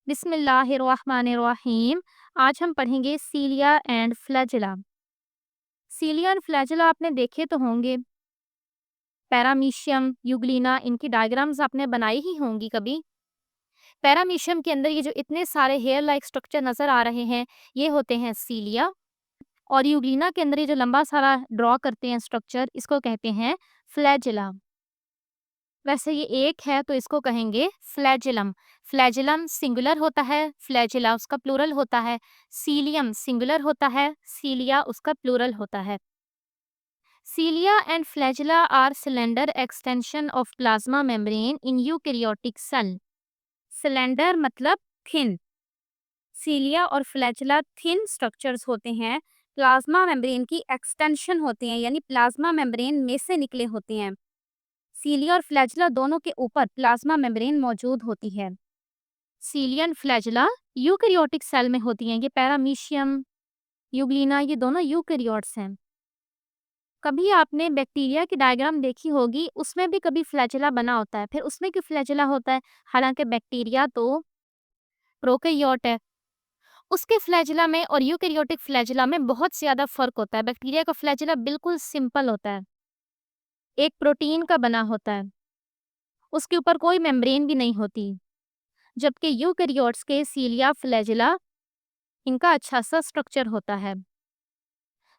बिस्मिल्लाहिर्रहमानिर्रहीम। आज हम पढ़ेंगे सीलिया and flagella. Cilia and flagella आपने देखे तो होंगे। पैरामीशियम, यूग्लिना, इनकी डायग्राम्स आपने बनाई ही होंगी कभी। पैरामीशियम के अंदर ये जो इतने सारे हेयर लाइक स्ट्रक्चर नजर आ रहे हैं, ये होते हैं सीलिया। और यूग्लिना के अंदर ये जो लंबा सारा ड्रॉ करते हैं स्ट्रक्चर, इसको कहते हैं फ्लैजेला। वैसे ये एक है तो इसको कहेंगे फ्लैजिलम। फ्लैजिलम सिंगुलर होता है, फ्लैजिला उसका प्लूरल होता है। सीलियम सिंगुलर होता है, सीलिया उसका प्लूरल होता है। Cilia and flagella are cylinder extension of plasma membrane in eukaryotic cell. Cylinder मतलब थिन। सीलिया और फ्लैजिला थिन स्ट्रक्चर्स होते हैं, प्लाज्मा मेम्ब्रेन की एक्सटेंशन होते हैं, यानी प्लाज्मा मेम्ब्रेन में से निकले होते हैं। सीलिया और फ्लैजिला दोनों के ऊपर प्लाज्मा मेम्ब्रेन मौजूद होती है। सीलिया और फ्लैजिला यूकैरियोटिक सेल में होती हैं। ये पैरामीशियम, यूग्लिना, ये दोनों यूकैरियोट्स हैं। कभी आपने बैक्टीरिया की डायग्राम देखी होगी, उसमें भी कभी फ्लैजिला बना होता है, फिर उसमें क्यों फ्लैजिला होता है? हालांकि बैक्टीरिया तो प्रोकैरियोट है। उसके फ्लैजिला में और यूकैरियोटिक फ्लैजिला में बहुत ज्यादा फर्क होता है। बैक्टीरिया का फ्लैजिला बिल्कुल सिंपल होता है, एक प्रोटीन का बना होता है, उसके ऊपर कोई मेम्ब्रेन भी नहीं होती। जबकि यूकैरियोट्स के सीलिया, फ्लैजिला, इनका अच्छा सा स्ट्रक्चर होता है।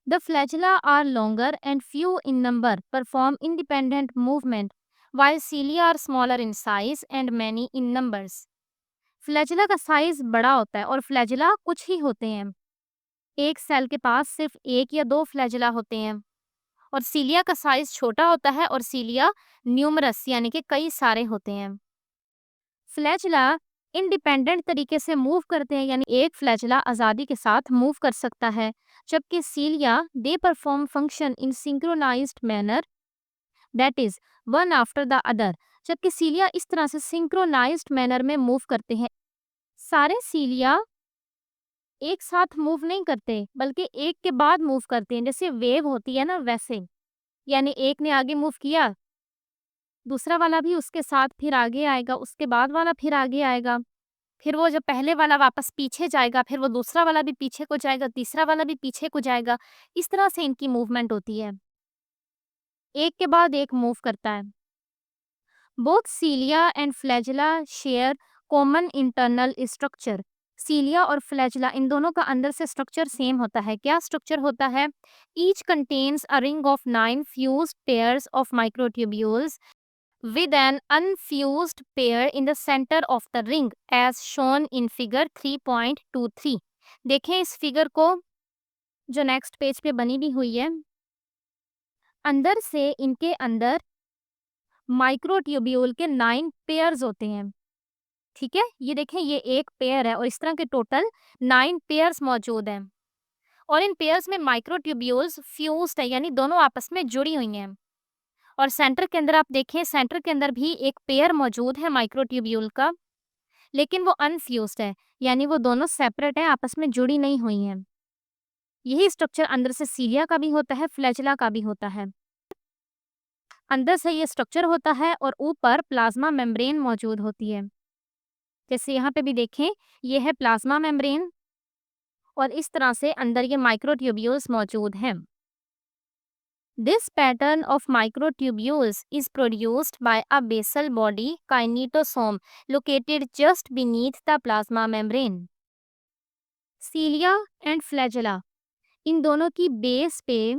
The flagella are longer and few in number, perform independent movement, while cilia are smaller in size and many in numbers. Flagella का साइज बड़ा होता है और फ्लैजिला कुछ ही होते हैं। एक सेल के पास सिर्फ एक या दो फ्लैजिला होते हैं। और सीलिया का साइज छोटा होता है और सीलिया न्यूमरस यानी कि कई सारे होते हैं। फ्लैजिला इंडिपेंडेंट तरीके से मूव करते हैं, यानी एक फ्लैजिला आज़ादी के साथ मूव कर सकता है, जबकि cilia they perform function in synchronized manner, that is one after the other. जबकि सीलिया इस तरह से सिंक्रोनाइज्ड मैनर में मूव करते हैं। सारे सीलिया एक साथ मूव नहीं करते, बल्कि एक के बाद मूव करते हैं, जैसे वेव होती है ना वैसे। यानी एक ने आगे मूव किया, दूसरा वाला भी उसके साथ फिर आगे आएगा, उसके बाद वाला फिर आगे आएगा, फिर वो जब पहले वाला वापस पीछे जाएगा, फिर वो दूसरा वाला भी पीछे को जाएगा, तीसरा वाला भी पीछे को जाएगा। इस तरह से इनकी मूवमेंट होती है, एक के बाद एक मूव करता है। Both cilia and flagella share common internal structure. Cilia और फ्लैजिला इन दोनों का अंदर से स्ट्रक्चर सेम होता है। क्या स्ट्रक्चर होता है? Each contains a ring of 9 fused pairs of microtubules with an unfused pair in the center of the ring as shown in figure 3.23। देखें इस फिगर को जो नेक्स्ट पेज पे बनी भी हुई है। अंदर से इनके अंदर माइक्रोट्यूब्यूल के 9 पेयर्स होते हैं। ठीक है, ये देखें, ये एक पेयर है और इस तरह के टोटल 9 पेयर्स मौजूद हैं। और इन पेयर्स में माइक्रोट्यूब्यूल्स फ्यूज्ड है, यानी दोनों आपस में जुड़ी हुई हैं। और सेंटर के अंदर आप देखें, सेंटर के अंदर भी एक पेयर मौजूद है माइक्रोट्यूब्यूल का, लेकिन वो अनफ्यूज्ड है, यानी वो दोनों सेपरेट है, आपस में जुड़ी नहीं हुई हैं। यही स्ट्रक्चर अंदर से सीलिया का भी होता है, फ्लैजिला का भी होता है। अंदर से ये स्ट्रक्चर होता है और ऊपर प्लाज्मा मेम्ब्रेन मौजूद होती है। जैसे यहाँ पे भी देखें, ये है प्लाज्मा मेम्ब्रेन और इस तरह से अंदर ये माइक्रोट्यूब्यूल्स मौजूद हैं। This pattern of microtubules is produced by a basal body kinetosome located just beneath the plasma membrane. Cilia and flagella, इन दोनों की बेस पे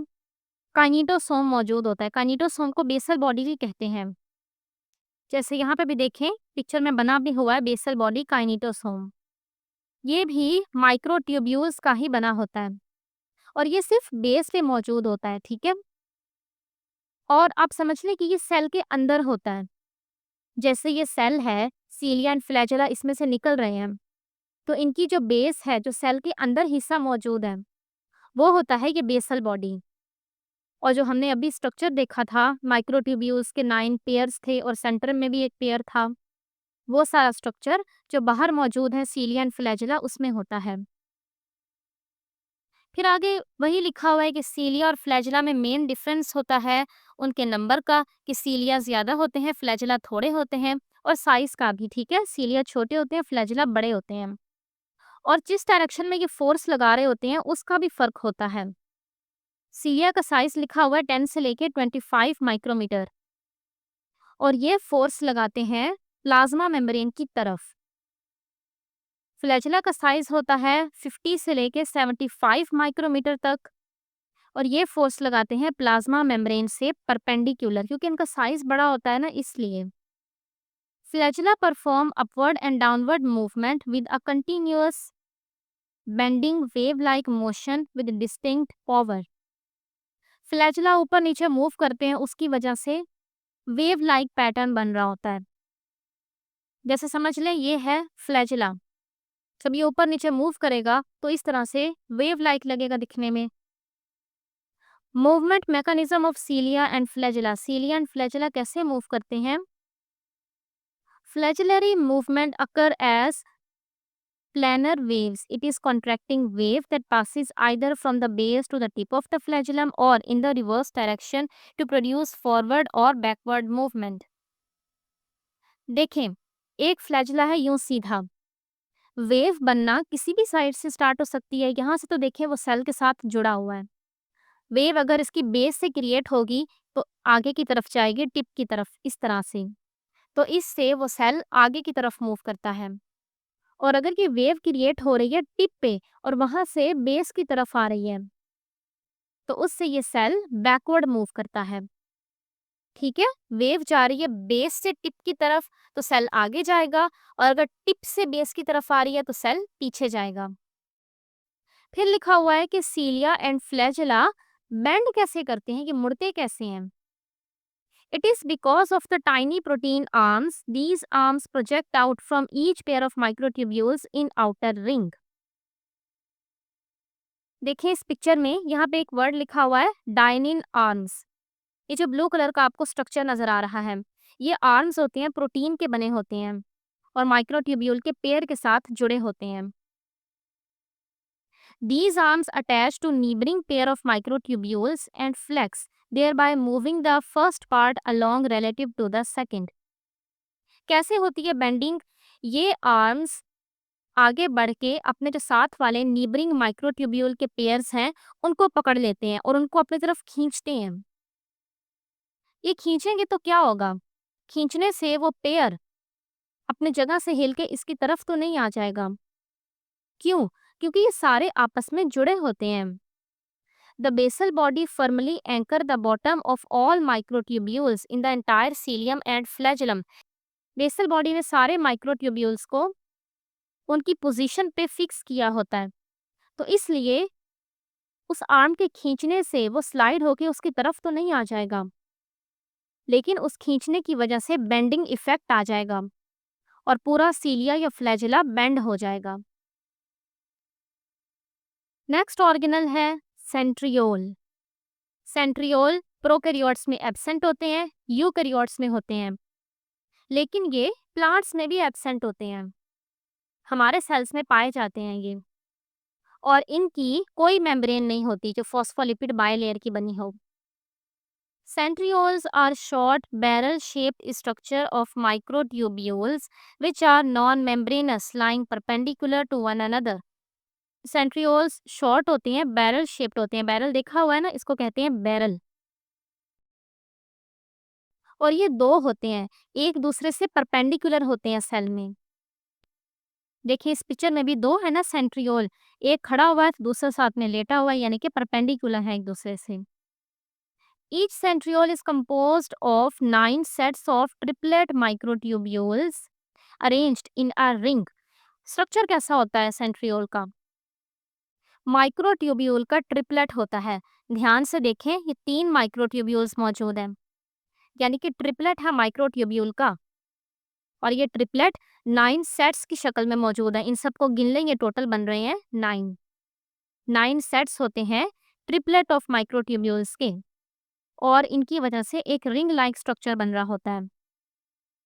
काइनेटोसोम मौजूद होता है। काइनेटोसोम को बेसल बॉडी भी कहते हैं। जैसे यहाँ पे भी देखें, पिक्चर में बना भी हुआ है बेसल बॉडी काइनेटोसोम। ये भी माइक्रोट्यूब्यूल्स का ही बना होता है और ये सिर्फ बेस पे मौजूद होता है। ठीक है, और आप समझ लें कि ये सेल के अंदर होता है। जैसे ये सेल है, सीलिया एंड फ्लैजिला इसमें से निकल रहे हैं, तो इनकी जो बेस है, जो सेल के अंदर हिस्सा मौजूद है, वो होता है ये बेसल बॉडी। और जो हमने अभी स्ट्रक्चर देखा था, माइक्रोट्यूब्यूल्स के 9 पेयर्स थे और सेंटर में भी एक पेयर था, वो सारा स्ट्रक्चर जो बाहर मौजूद है सीलिया एंड फ्लैजिला उसमें होता है। फिर आगे वही लिखा हुआ है कि सीलिया और फ्लैजिला में मेन डिफरेंस होता है उनके नंबर का, कि सीलिया ज़्यादा होते हैं, फ्लैजिला थोड़े होते हैं। और साइज का भी, ठीक है। सीलिया छोटे होते हैं, फ्लैजिला बड़े होते हैं। और जिस डायरेक्शन में ये फोर्स लगा रहे होते हैं उसका भी फर्क होता है। सीलिया का साइज लिखा हुआ है 10 से लेके 25 माइक्रोमीटर, और ये फोर्स लगाते हैं प्लाज्मा मेम्ब्रेन की तरफ। फ्लैजिला का साइज होता है 50 से लेके 75 माइक्रोमीटर तक, और ये फोर्स लगाते हैं प्लाज्मा मेम्ब्रेन से परपेंडिकुलर, क्योंकि इनका साइज बड़ा होता है ना, इसलिए। Flagella perform upward and downward movement with a continuous bending wave like motion with distinct power. Flagella ऊपर नीचे मूव करते हैं, उसकी वजह से वेव लाइक पैटर्न बन रहा होता है। जैसे समझ लें ये है फ्लैजिला, जब ये ऊपर नीचे मूव करेगा तो इस तरह से वेव लाइक लगेगा दिखने में। Movement mechanism of cilia and flagella. Cilia and flagella कैसे मूव करते हैं? Flagellary movement occur as planar waves. It is contracting wave that passes either from the base to the tip of the flagellum or in the reverse direction to produce forward or backward movement. देखें, एक flagella है यूं सीधा, wave बनना किसी भी side से start हो सकती है। यहाँ से तो देखें वो सेल के साथ जुड़ा हुआ है। वेव अगर इसकी बेस से क्रिएट होगी तो आगे की तरफ जाएगी, टिप की तरफ, इस तरह से। तो इससे वो सेल आगे की तरफ मूव करता है। और अगर ये वेव क्रिएट हो रही है टिप पे और वहां से बेस की तरफ आ रही है, तो उससे ये सेल बैकवर्ड मूव करता है। ठीक है, वेव जा रही है बेस से टिप की तरफ तो सेल आगे जाएगा, और अगर टिप से बेस की तरफ आ रही है तो सेल पीछे जाएगा। फिर लिखा हुआ है कि सीलिया एंड फ्लैजिला बेंड कैसे करते हैं, कि मुड़ते कैसे हैं। It is because of the tiny protein arms. These arms project out from each pair of microtubules in outer ring. देखिए इस पिक्चर में यहाँ पे एक वर्ड लिखा हुआ है डाइनिन आर्म्स। ये जो ब्लू कलर का आपको स्ट्रक्चर नजर आ रहा है, ये आर्म्स होते हैं, प्रोटीन के बने होते हैं और माइक्रोट्यूब्यूल के पेयर के साथ जुड़े होते हैं। These arms attach to neighboring pair of microtubules and flex, thereby moving the first part along relative to the second. कैसे होती है बेंडिंग? ये आर्म्स आगे बढ़ के अपने जो साथ वाले नीबरिंग माइक्रोट्यूब्यूल के पेयर्स हैं उनको पकड़ लेते हैं और उनको अपनी तरफ खींचते हैं। ये खींचेंगे तो क्या होगा? खींचने से वो पेयर अपनी जगह से हिल के इसकी तरफ तो नहीं आ जाएगा। क्यों? क्योंकि ये सारे आपस में जुड़े होते हैं। The basal body firmly anchor the bottom of all microtubules in the entire cilium and flagellum. Basal body में सारे माइक्रोट्यूब्यूल्स को उनकी पोजीशन पे फिक्स किया होता है, तो इसलिए उस आर्म के खींचने से वो स्लाइड होके उसकी तरफ तो नहीं आ जाएगा, लेकिन उस खींचने की वजह से बेंडिंग इफेक्ट आ जाएगा और पूरा सीलिया या फ्लैजिला बेंड हो जाएगा। नेक्स्ट ऑर्गेनल है सेंट्रियोल। सेंट्रियोल प्रोकैरियोट्स में एब्सेंट होते हैं, यूकैरियोट्स में होते हैं, लेकिन ये प्लांट्स में भी एब्सेंट होते हैं, हमारे सेल्स में पाए जाते हैं ये। और इनकी कोई मेम्ब्रेन नहीं होती जो फॉस्फोलिपिड बायलेयर की बनी हो। Centrioles are short barrel-shaped structure of microtubules which are non-membranous lying perpendicular to one another. Centrioles short होते हैं, barrel shaped होते हैं। barrel देखा हुआ है ना, इसको कहते हैं barrel। और ये दो होते हैं, एक दूसरे से परपेंडिकुलर होते हैं सेल में। देखिए इस पिक्चर में भी दो है ना सेंट्रियोल, एक खड़ा हुआ है तो दूसरा साथ में लेटा हुआ है, यानी कि परपेंडिकुलर है एक दूसरे से। Each centriole is composed of 9 sets of triplet microtubules arranged in a ring. Structure कैसा होता है सेंट्रियोल का? माइक्रोट्यूब्यूल का ट्रिपलेट होता है। ध्यान से देखें, ये 3 माइक्रोट्यूब्यूल्स मौजूद हैं, यानी कि ट्रिपलेट है माइक्रोट्यूब्यूल का, और ये ट्रिपलेट 9 सेट्स की शक्ल में मौजूद है। इन सबको गिन लेंगे, टोटल बन रहे हैं 9 सेट्स होते हैं ट्रिपलेट ऑफ माइक्रोट्यूब्यूल्स के, और इनकी वजह से एक रिंग लाइक स्ट्रक्चर बन रहा होता है।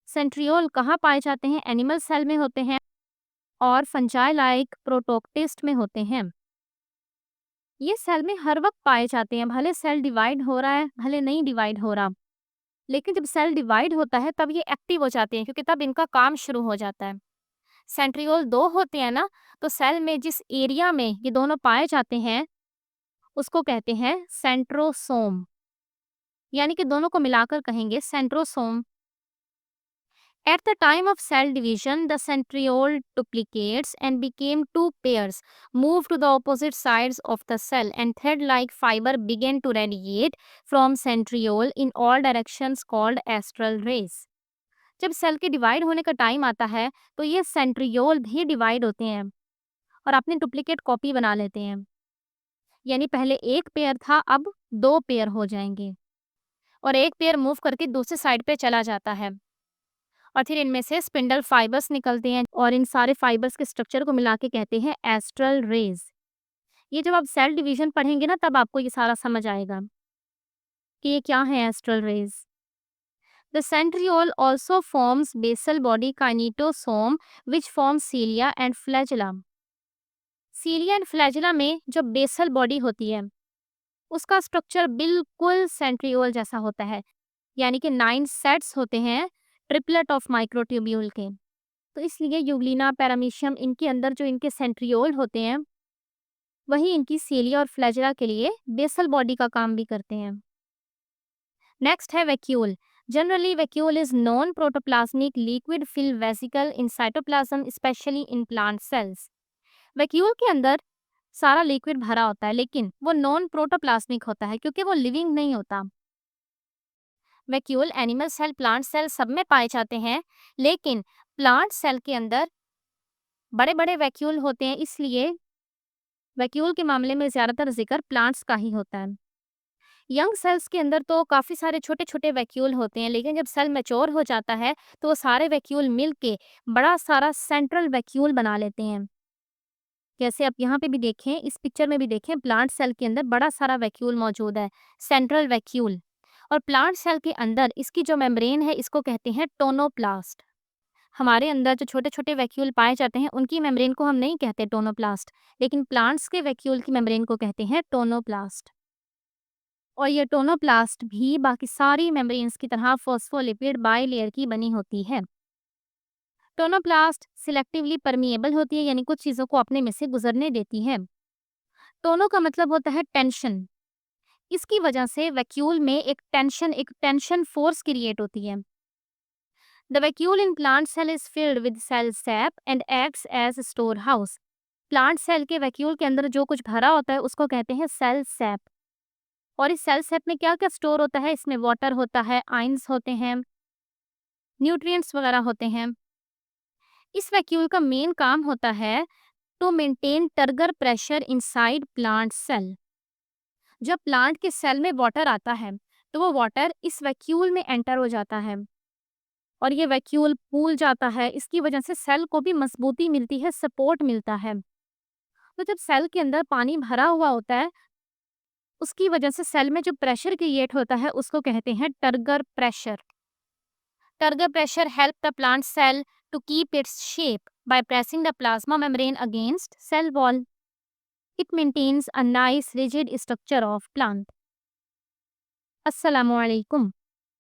सेंट्रियोल कहाँ पाए जाते हैं? एनिमल सेल में होते हैं और फंजाई लाइक प्रोटोक्टिस्ट में होते हैं। ये सेल में हर वक्त पाए जाते हैं, भले सेल डिवाइड हो रहा है भले नहीं डिवाइड हो रहा। लेकिन जब सेल डिवाइड होता है तब ये एक्टिव हो जाते हैं, क्योंकि तब इनका काम शुरू हो जाता है। सेंट्रियोल 2 होते हैं ना, तो सेल में जिस एरिया में ये दोनों पाए जाते हैं उसको कहते हैं सेंट्रोसोम, यानी कि दोनों को मिलाकर कहेंगे centrosome. At the time of cell division, the centriole duplicates and became two pairs, moved to the opposite sides of the cell, and thread-like fiber began to radiate from centriole in all directions called astral rays. जब cell के divide होने का time आता है तो ये centriole भी divide होते हैं और अपनी डुप्लीकेट कॉपी बना लेते हैं, यानी पहले एक पेयर था, अब 2 पेयर हो जाएंगे और एक पेयर मूव करके दूसरी साइड पे चला जाता है और फिर इनमें से स्पिंडल फाइबर्स निकलते हैं और इन सारे फाइबर्स के स्ट्रक्चर को मिला के कहते हैं एस्ट्रल रेज। ये जब आप सेल डिवीजन पढ़ेंगे ना तब आपको ये सारा समझ आएगा कि ये क्या है astral rays. The centriole also forms basal body kinetosome which form cilia and flagella. Cilia and flagella में जो बेसल बॉडी होती है उसका स्ट्रक्चर बिल्कुल सेंट्रियोल जैसा होता है, यानी कि 9 सेट्स होते हैं ट्रिपलेट ऑफ माइक्रोट्यूब्यूल के। तो इसलिए यूग्लिना, पैरामीशियम, इनके अंदर जो इनके सेंट्रियोल होते हैं वही इनकी सीलिया और फ्लैजेला के लिए बेसल बॉडी का काम भी करते हैं। नेक्स्ट है vacuole. Generally vacuole is non protoplasmic liquid fill vesicle in cytoplasm specially in plant cells. Vacuole के अंदर सारा लिक्विड भरा होता है लेकिन वो नॉन प्रोटोप्लाज्मिक होता है क्योंकि वो लिविंग नहीं होता। Vacuole animal cell, plant cell सब में पाए जाते हैं, लेकिन प्लांट सेल के अंदर बड़े बड़े वैक्यूल होते हैं, इसलिए वैक्यूल के मामले में ज़्यादातर जिक्र प्लांट्स का ही होता है। यंग सेल्स के अंदर तो काफ़ी सारे छोटे छोटे वैक्यूल होते हैं, लेकिन जब सेल मैच्योर हो जाता है तो वो सारे वैक्यूल मिल के बड़ा सारा सेंट्रल वैक्यूल बना लेते हैं। जैसे आप यहाँ पे भी देखें, इस पिक्चर में भी देखें, प्लांट सेल के अंदर बड़ा सारा वैक्यूल मौजूद है, सेंट्रल वैक्यूल। और प्लांट सेल के अंदर इसकी जो मेम्ब्रेन है इसको कहते हैं टोनोप्लास्ट। हमारे अंदर जो छोटे छोटे वैक्यूल पाए जाते हैं उनकी मेम्ब्रेन को हम नहीं कहते टोनोप्लास्ट, लेकिन प्लांट्स के वैक्यूल की मेम्ब्रेन को कहते हैं टोनोप्लास्ट। और ये टोनोप्लास्ट भी बाकी सारी मेम्ब्रेन्स की तरह फॉस्फोलिपिड बाइलेयर की बनी होती है। टोनोप्लास्ट सिलेक्टिवली परमिएबल होती है, यानी कुछ चीज़ों को अपने में से गुजरने देती है। टोनो का मतलब होता है टेंशन। इसकी वजह से वैक्यूल में एक टेंशन फोर्स क्रिएट होती है। The vacuole in plant cell is filled with cell sap and acts as storehouse. Plant cell के वैक्यूल के अंदर जो कुछ भरा होता है उसको कहते हैं सेल सैप। और इस सेल सैप में क्या क्या स्टोर होता है? इसमें वाटर होता है, आयंस होते हैं, न्यूट्रिएंट्स वगैरह होते हैं। इस वैक्यूल का मेन काम होता है to maintain turgor pressure inside plant cell. जब प्लांट के सेल में वाटर आता है तो वो वाटर इस वैक्यूल में एंटर हो जाता है और ये वैक्यूल फूल जाता है। इसकी वजह से सेल को भी मजबूती मिलती है, सपोर्ट मिलता है। तो जब सेल के अंदर पानी भरा हुआ होता है उसकी वजह से सेल में जो प्रेशर क्रिएट होता है उसको कहते हैं turgor pressure. Turgor pressure help the plant cell to keep its shape by pressing the plasma membrane against cell wall. It maintains a nice rigid structure of plant. Assalamu alaikum.